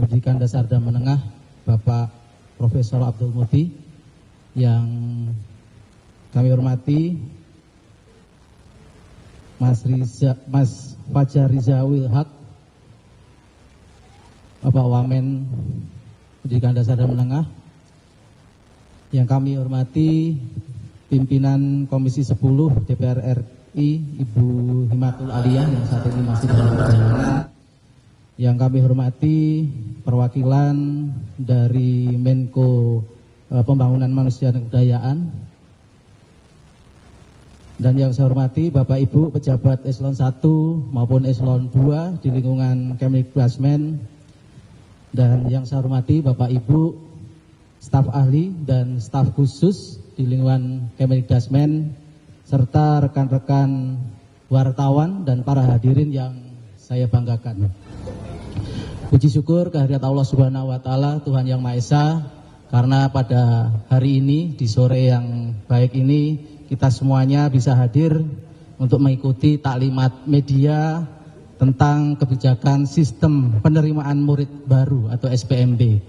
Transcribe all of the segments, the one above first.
Pendidikan Dasar dan Menengah Bapak Profesor Abdul Muti, yang kami hormati Mas Fajar Rizawil Haq, Bapak Wamen Pendidikan Dasar dan Menengah, yang kami hormati pimpinan Komisi 10 DPR RI Ibu Himatul Aliyah yang saat ini masih dalam perjalanan, yang kami hormati perwakilan dari Menko Pembangunan Manusia dan Kebudayaan, dan yang saya hormati Bapak Ibu pejabat eselon 1 maupun eselon 2 di lingkungan Kemdikbudrismen, dan yang saya hormati Bapak Ibu staf ahli dan staf khusus di lingkungan Kemdikbudrismen, serta rekan-rekan wartawan dan para hadirin yang saya banggakan. Puji syukur kehadirat Allah Subhanahu wa Ta'ala, Tuhan Yang Maha Esa, karena pada hari ini, di sore yang baik ini, kita semuanya bisa hadir untuk mengikuti taklimat media tentang kebijakan sistem penerimaan murid baru atau SPMB.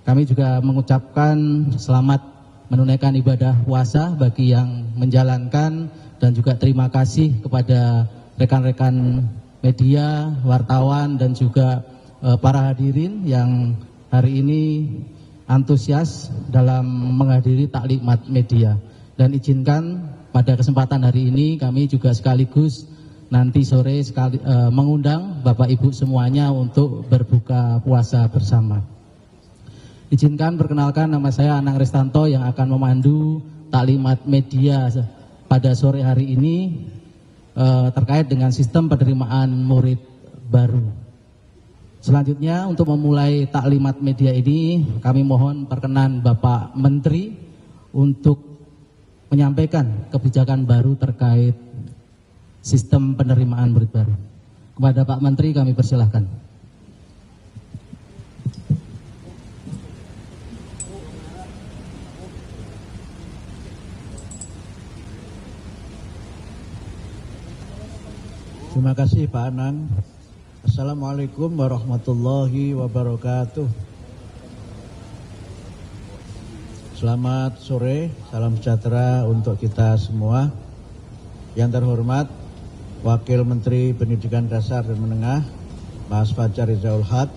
Kami juga mengucapkan selamat menunaikan ibadah puasa bagi yang menjalankan, dan juga terima kasih kepada rekan-rekan media, wartawan, dan juga para hadirin yang hari ini antusias dalam menghadiri taklimat media. Dan izinkan pada kesempatan hari ini kami juga sekaligus nanti sore mengundang Bapak Ibu semuanya untuk berbuka puasa bersama. Izinkan perkenalkan, nama saya Anang Restanto yang akan memandu taklimat media pada sore hari ini terkait dengan sistem penerimaan murid baru. Selanjutnya, untuk memulai taklimat media ini, kami mohon perkenan Bapak Menteri untuk menyampaikan kebijakan baru terkait sistem penerimaan murid baru. Kepada Pak Menteri kami persilahkan. Terima kasih Pak Anang. Assalamualaikum warahmatullahi wabarakatuh. Selamat sore, salam sejahtera untuk kita semua. Yang terhormat Wakil Menteri Pendidikan Dasar dan Menengah, Mas Fajar Rizawil Haq,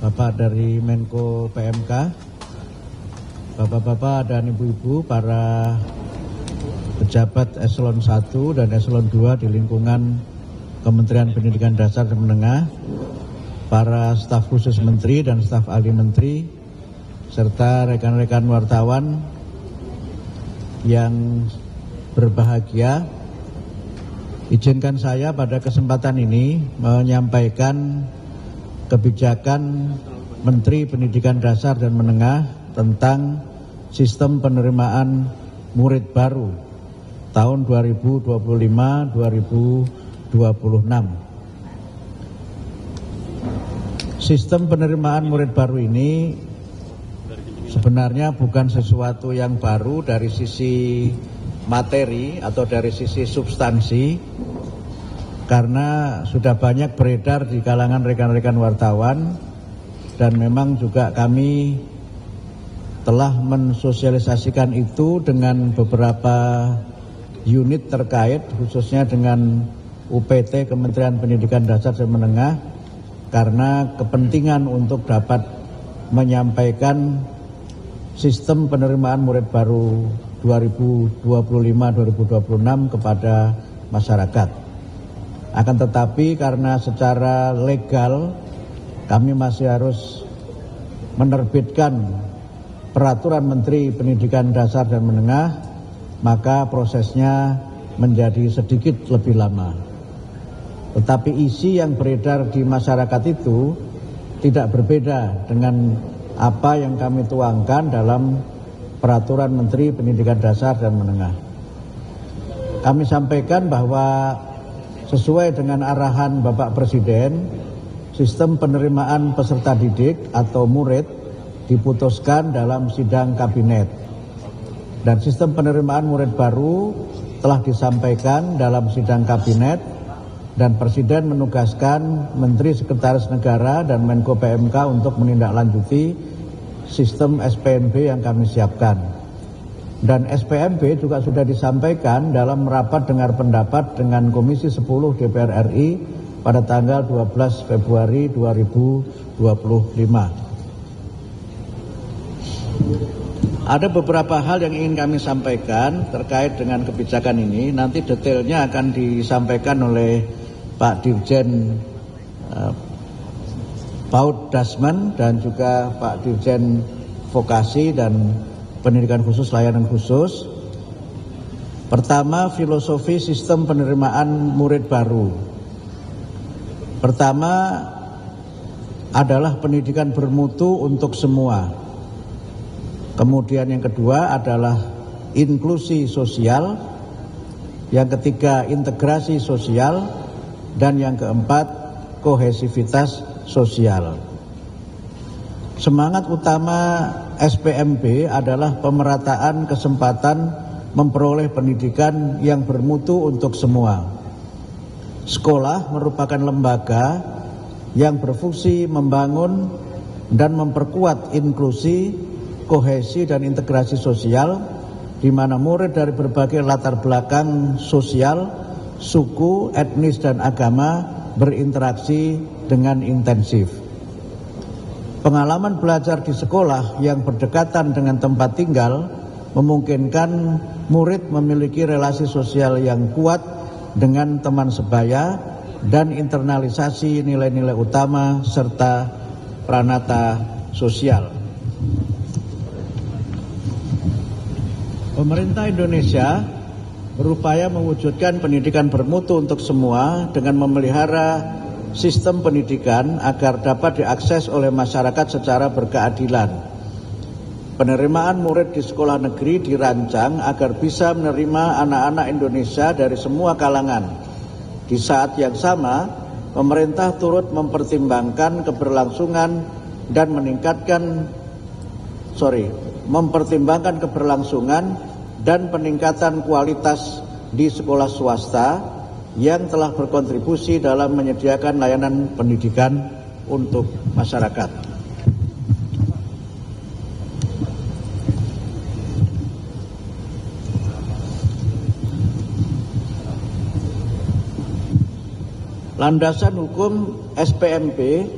Bapak dari Menko PMK, Bapak-bapak dan Ibu-ibu, para pejabat eselon 1 dan eselon 2 di lingkungan Kementerian Pendidikan Dasar dan Menengah, para staf khusus menteri dan staf ahli menteri, serta rekan-rekan wartawan yang berbahagia. Izinkan saya pada kesempatan ini menyampaikan kebijakan Menteri Pendidikan Dasar dan Menengah tentang sistem penerimaan murid baru tahun 2025-2026. Sistem penerimaan murid baru ini sebenarnya bukan sesuatu yang baru dari sisi materi atau dari sisi substansi, karena sudah banyak beredar di kalangan rekan-rekan wartawan, dan memang juga kami telah mensosialisasikan itu dengan beberapa unit terkait, khususnya dengan UPT Kementerian Pendidikan Dasar dan Menengah, karena kepentingan untuk dapat menyampaikan sistem penerimaan murid baru 2025-2026 kepada masyarakat. Akan tetapi karena secara legal kami masih harus menerbitkan peraturan Menteri Pendidikan Dasar dan Menengah, maka prosesnya menjadi sedikit lebih lama. Tetapi isi yang beredar di masyarakat itu tidak berbeda dengan apa yang kami tuangkan dalam peraturan Menteri Pendidikan Dasar dan Menengah. Kami sampaikan bahwa sesuai dengan arahan Bapak Presiden, sistem penerimaan peserta didik atau murid diputuskan dalam sidang kabinet. Dan sistem penerimaan murid baru telah disampaikan dalam sidang kabinet dan Presiden menugaskan Menteri Sekretaris Negara dan Menko PMK untuk menindaklanjuti sistem SPNB yang kami siapkan. Dan SPNB juga sudah disampaikan dalam rapat dengar pendapat dengan Komisi 10 DPR RI pada tanggal 12 Februari 2025. Ada beberapa hal yang ingin kami sampaikan terkait dengan kebijakan ini. Nanti detailnya akan disampaikan oleh Pak Dirjen PAUD Dasman dan juga Pak Dirjen Vokasi dan Pendidikan Khusus Layanan Khusus. Pertama, filosofi sistem penerimaan murid baru. Pertama adalah pendidikan bermutu untuk semua. Kemudian yang kedua adalah inklusi sosial, yang ketiga integrasi sosial, dan yang keempat kohesivitas sosial. Semangat utama SPMB adalah pemerataan kesempatan memperoleh pendidikan yang bermutu untuk semua. Sekolah merupakan lembaga yang berfungsi membangun dan memperkuat inklusi, kohesi dan integrasi sosial, di mana murid dari berbagai latar belakang sosial, suku, etnis dan agama berinteraksi dengan intensif. Pengalaman belajar di sekolah yang berdekatan dengan tempat tinggal memungkinkan murid memiliki relasi sosial yang kuat dengan teman sebaya dan internalisasi nilai-nilai utama serta pranata sosial. Pemerintah Indonesia berupaya mewujudkan pendidikan bermutu untuk semua dengan memelihara sistem pendidikan agar dapat diakses oleh masyarakat secara berkeadilan. Penerimaan murid di sekolah negeri dirancang agar bisa menerima anak-anak Indonesia dari semua kalangan. Di saat yang sama, pemerintah turut mempertimbangkan keberlangsungan dan peningkatan kualitas di sekolah swasta yang telah berkontribusi dalam menyediakan layanan pendidikan untuk masyarakat. Landasan hukum SPMB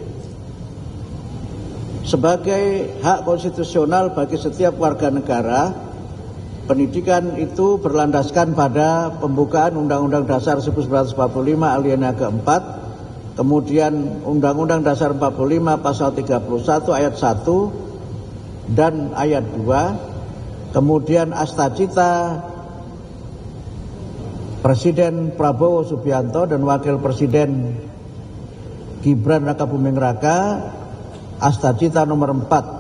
sebagai hak konstitusional bagi setiap warga negara. Pendidikan itu berlandaskan pada pembukaan Undang-Undang Dasar 1945 alinea keempat, kemudian Undang-Undang Dasar 45 pasal 31 ayat 1 dan ayat 2, kemudian Astacita Presiden Prabowo Subianto dan Wakil Presiden Gibran Rakabuming Raka, Astacita nomor 4.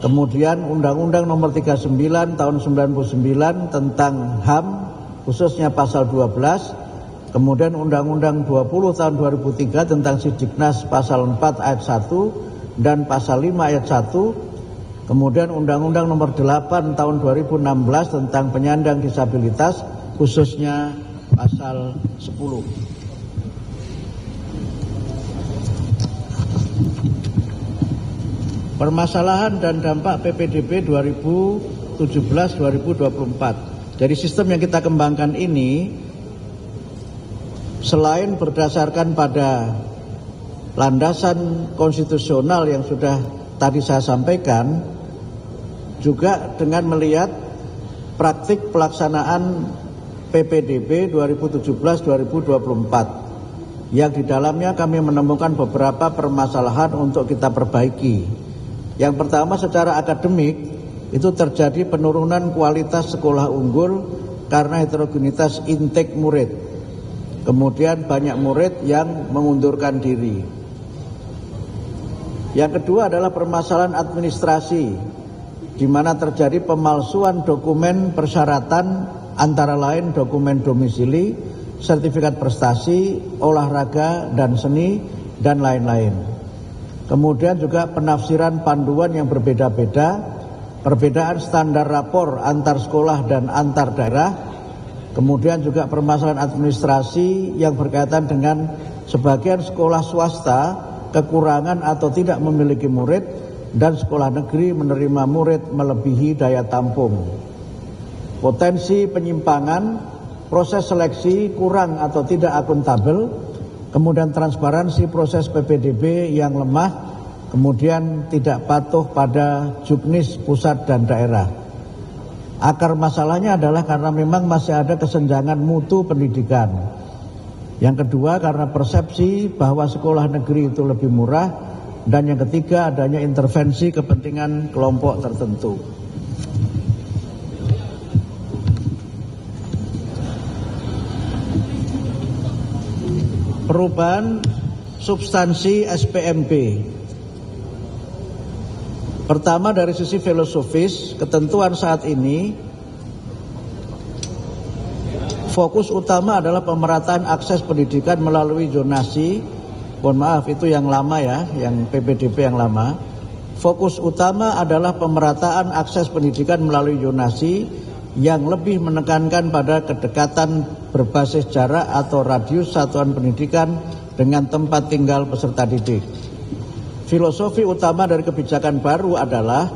Kemudian Undang-Undang nomor 39 tahun 99 tentang HAM, khususnya pasal 12. Kemudian Undang-Undang 20 tahun 2003 tentang Sidiknas pasal 4 ayat 1 dan pasal 5 ayat 1. Kemudian Undang-Undang nomor 8 tahun 2016 tentang penyandang disabilitas, khususnya pasal 10. Permasalahan dan dampak PPDB 2017-2024. Dari sistem yang kita kembangkan ini, selain berdasarkan pada landasan konstitusional yang sudah tadi saya sampaikan, juga dengan melihat praktik pelaksanaan PPDB 2017-2024 yang di dalamnya kami menemukan beberapa permasalahan untuk kita perbaiki. Yang pertama, secara akademik itu terjadi penurunan kualitas sekolah unggul karena heterogenitas intake murid. Kemudian banyak murid yang mengundurkan diri. Yang kedua adalah permasalahan administrasi, di mana terjadi pemalsuan dokumen persyaratan, antara lain dokumen domisili, sertifikat prestasi, olahraga dan seni, dan lain-lain. Kemudian juga penafsiran panduan yang berbeda-beda, perbedaan standar rapor antar sekolah dan antar daerah, Kemudian juga permasalahan administrasi yang berkaitan dengan sebagian sekolah swasta kekurangan atau tidak memiliki murid dan sekolah negeri menerima murid melebihi daya tampung. Potensi penyimpangan, proses seleksi kurang atau tidak akuntabel, kemudian transparansi proses PPDB yang lemah, kemudian tidak patuh pada juknis pusat dan daerah. Akar masalahnya adalah karena memang masih ada kesenjangan mutu pendidikan. Yang kedua karena persepsi bahwa sekolah negeri itu lebih murah, dan yang ketiga adanya intervensi kepentingan kelompok tertentu. Perubahan substansi SPMP. Pertama, dari sisi filosofis, ketentuan saat ini fokus utama adalah pemerataan akses pendidikan melalui zonasi. Mohon maaf, itu yang lama ya, yang PPDB yang lama. Fokus utama adalah pemerataan akses pendidikan melalui zonasi yang lebih menekankan pada kedekatan berbasis jarak atau radius satuan pendidikan dengan tempat tinggal peserta didik. Filosofi utama dari kebijakan baru adalah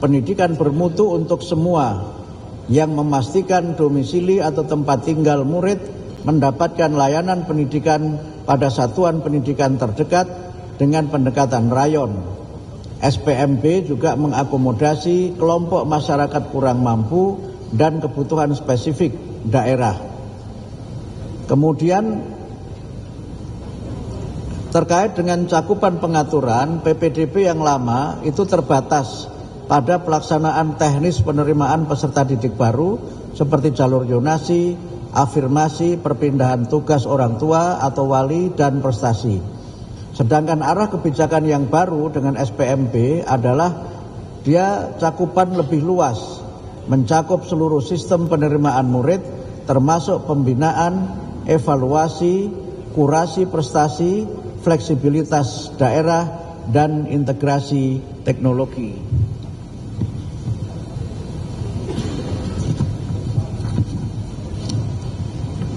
pendidikan bermutu untuk semua yang memastikan domisili atau tempat tinggal murid mendapatkan layanan pendidikan pada satuan pendidikan terdekat dengan pendekatan rayon. SPMP juga mengakomodasi kelompok masyarakat kurang mampu dan kebutuhan spesifik daerah. Kemudian terkait dengan cakupan pengaturan, PPDB yang lama itu terbatas pada pelaksanaan teknis penerimaan peserta didik baru seperti jalur zonasi, afirmasi, perpindahan tugas orang tua atau wali, dan prestasi. Sedangkan arah kebijakan yang baru dengan SPMP adalah dia cakupan lebih luas, mencakup seluruh sistem penerimaan murid termasuk pembinaan, evaluasi, kurasi prestasi, fleksibilitas daerah, dan integrasi teknologi.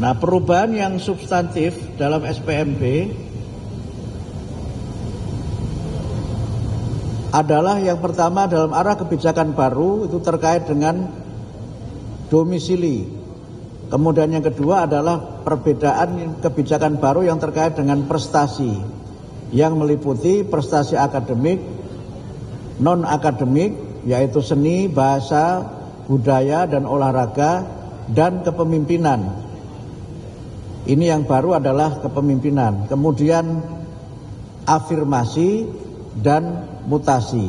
Nah, perubahan yang substantif dalam SPMP adalah yang pertama dalam arah kebijakan baru itu terkait dengan domisili. Kemudian yang kedua adalah perbedaan kebijakan baru yang terkait dengan prestasi yang meliputi prestasi akademik, non-akademik yaitu seni, bahasa, budaya, dan olahraga, dan kepemimpinan. Ini yang baru adalah kepemimpinan. Kemudian afirmasi dan mutasi.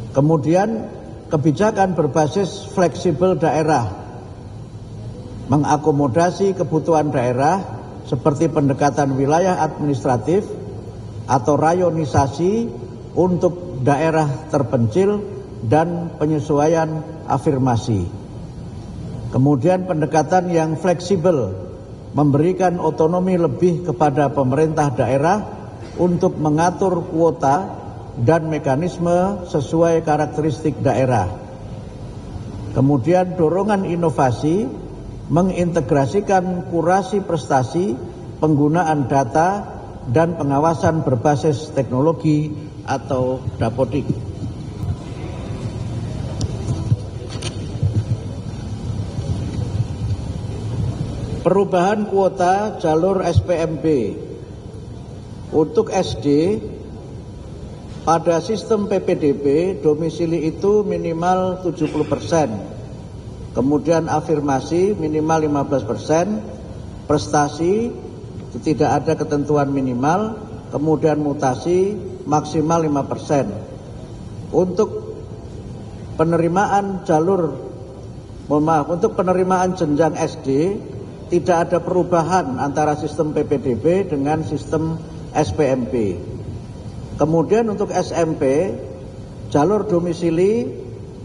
Kemudian kebijakan berbasis fleksibel daerah mengakomodasi kebutuhan daerah seperti pendekatan wilayah administratif atau rayonisasi untuk daerah terpencil dan penyesuaian afirmasi. Kemudian pendekatan yang fleksibel memberikan otonomi lebih kepada pemerintah daerah untuk mengatur kuota dan mekanisme sesuai karakteristik daerah. Kemudian dorongan inovasi mengintegrasikan kurasi prestasi, penggunaan data, dan pengawasan berbasis teknologi atau dapodik. Perubahan kuota jalur SPMP. Untuk SD, pada sistem PPDB domisili itu minimal 70%. Kemudian afirmasi minimal 15%, prestasi itu tidak ada ketentuan minimal, kemudian mutasi maksimal 5%. Untuk penerimaan untuk penerimaan jenjang SD tidak ada perubahan antara sistem PPDB dengan sistem SPMP. Kemudian untuk SMP, jalur domisili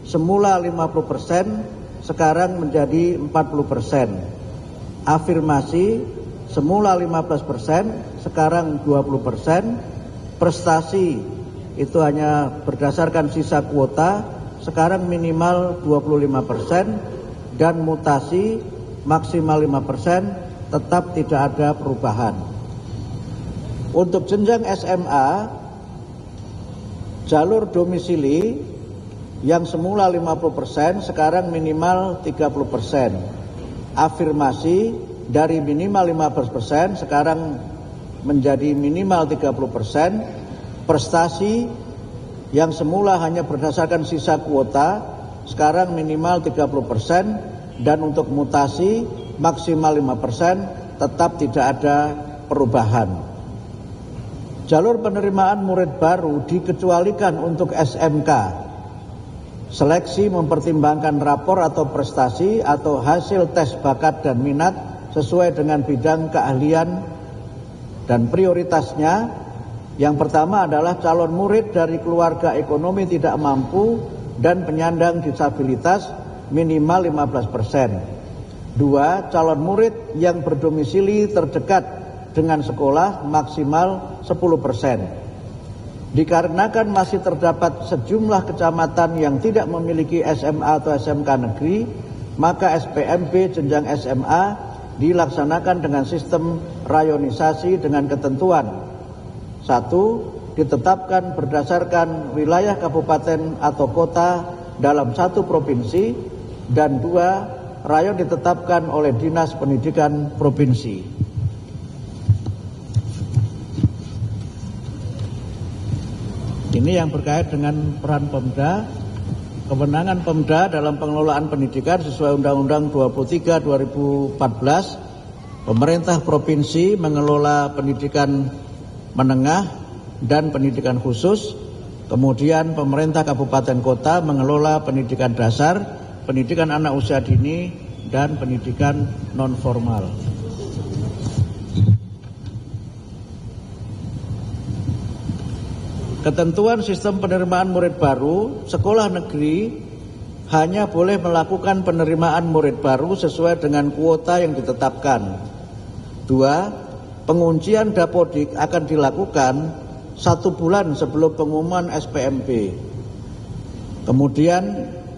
semula 50%, sekarang menjadi 40%. Afirmasi semula 15%, sekarang 20%. Prestasi itu hanya berdasarkan sisa kuota, sekarang minimal 25%. Dan mutasi maksimal 5%, tetap tidak ada perubahan. Untuk jenjang SMA, jalur domisili yang semula 50% sekarang minimal 30%. Afirmasi dari minimal 15% sekarang menjadi minimal 30%. Prestasi yang semula hanya berdasarkan sisa kuota sekarang minimal 30%. Dan untuk mutasi maksimal 5%, tetap tidak ada perubahan. Jalur penerimaan murid baru dikecualikan untuk SMK. Seleksi mempertimbangkan rapor atau prestasi atau hasil tes bakat dan minat sesuai dengan bidang keahlian dan prioritasnya. Yang pertama adalah calon murid dari keluarga ekonomi tidak mampu dan penyandang disabilitas minimal 15%. 2. Calon murid yang berdomisili terdekat dengan sekolah maksimal 10%. Dikarenakan masih terdapat sejumlah kecamatan yang tidak memiliki SMA atau SMK negeri, maka SPMB jenjang SMA dilaksanakan dengan sistem rayonisasi dengan ketentuan: 1. Ditetapkan berdasarkan wilayah kabupaten atau kota dalam satu provinsi, dan 2. Rayon ditetapkan oleh Dinas Pendidikan Provinsi. Ini yang berkait dengan peran Pemda, kewenangan Pemda dalam pengelolaan pendidikan sesuai Undang-Undang 23/2014. Pemerintah provinsi mengelola pendidikan menengah dan pendidikan khusus. Kemudian pemerintah kabupaten kota mengelola pendidikan dasar, pendidikan anak usia dini, dan pendidikan non-formal. Ketentuan sistem penerimaan murid baru, sekolah negeri hanya boleh melakukan penerimaan murid baru sesuai dengan kuota yang ditetapkan. 2. Penguncian dapodik akan dilakukan 1 bulan sebelum pengumuman SPMB. Kemudian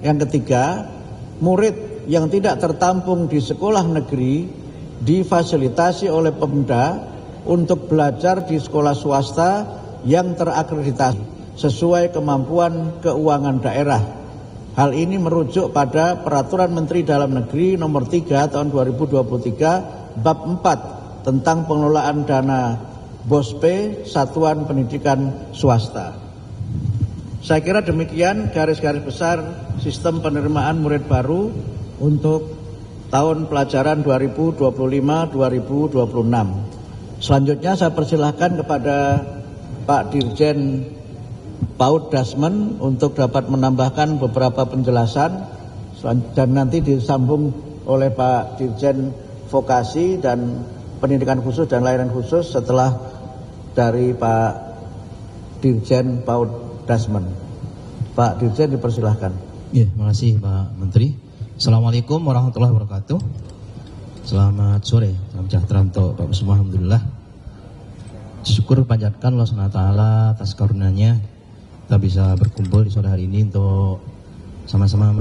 yang ketiga, murid yang tidak tertampung di sekolah negeri difasilitasi oleh Pemda untuk belajar di sekolah swasta yang terakreditasi sesuai kemampuan keuangan daerah. Hal ini merujuk pada Peraturan Menteri Dalam Negeri Nomor 3 Tahun 2023 Bab 4 tentang pengelolaan dana BOSP Satuan Pendidikan Swasta. Saya kira demikian garis-garis besar sistem penerimaan murid baru untuk tahun pelajaran 2025-2026. Selanjutnya saya persilahkan kepada Pak Dirjen PAUD Dasmen untuk dapat menambahkan beberapa penjelasan dan nanti disambung oleh Pak Dirjen Vokasi dan Pendidikan Khusus dan Layanan Khusus setelah dari Pak Dirjen PAUD Dasmen. Pak Dirjen dipersilahkan. Ya, terima kasih Pak Menteri. Assalamualaikum warahmatullahi wabarakatuh. Selamat sore, salam sejahtera untuk Bapak semua. Alhamdulillah. Syukur panjatkan Allah SWT atas karunia-Nya kita bisa berkumpul di sore hari ini untuk sama-sama